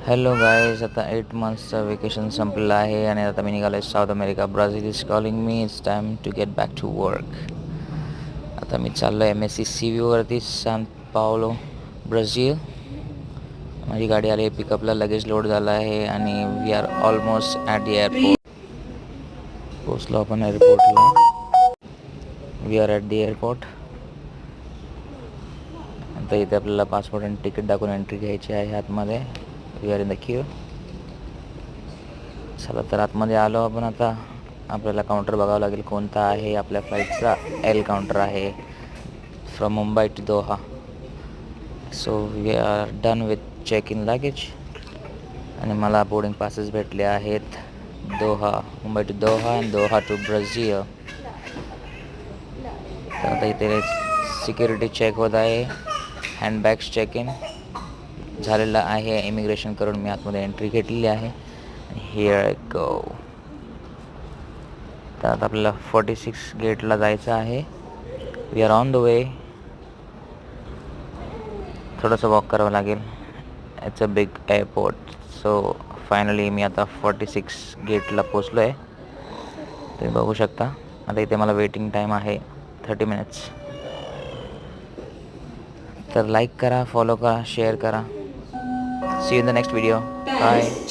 Hello guys, आता 8 मंथ्सचं vacation संपलेलं आहे आणि आता मी निघालो आहे South America. Brazil is calling me. It's time to get back to work. आता मी चाललो आहे MSC CVवरती, सॅन पावलो, ब्राझील. माझी गाडी आली आहे पिकअपला, लगेज लोड झाला आहे आणि we are almost at the airport. पोचलो आपण एअरपोर्टला. We are at the airport. आता इथे आपल्याला पासपोर्ट आणि तिकीट दाखवून एंट्री घ्यायची आहे आतमध्ये. We are in the queue. चला तर आतमध्ये आलो आपण. आता आपल्याला काउंटर बघावं लागेल कोणता आहे. आपल्या फ्लाईटचा L काउंटर आहे from Mumbai to Doha. So we are done with check in luggage आणि मला बोर्डिंग पासेस भेटले आहेत. दोहा, मुंबई टू दोहा आणि दोहा टू ब्राझील. तर आता इथे सिक्युरिटी चेक होत आहे. हँडबॅग्स चेक इन झालेलं आहे. इमिग्रेशन करून मी आतमध्ये एंट्री घेतलेली आहे. Here I go. तर आता आपल्याला 46 गेटला जायचं आहे. We are on the way. थोडंसं वॉक करावं लागेल. It's a big airport. So finally मी आता 46 गेटला पोचलो आहे. तुम्ही बघू शकता. आता इथे मला वेटिंग टाईम आहे 30 मिनिट्स. तर लाईक करा, फॉलो करा, शेअर करा. See you in the next video. Bye.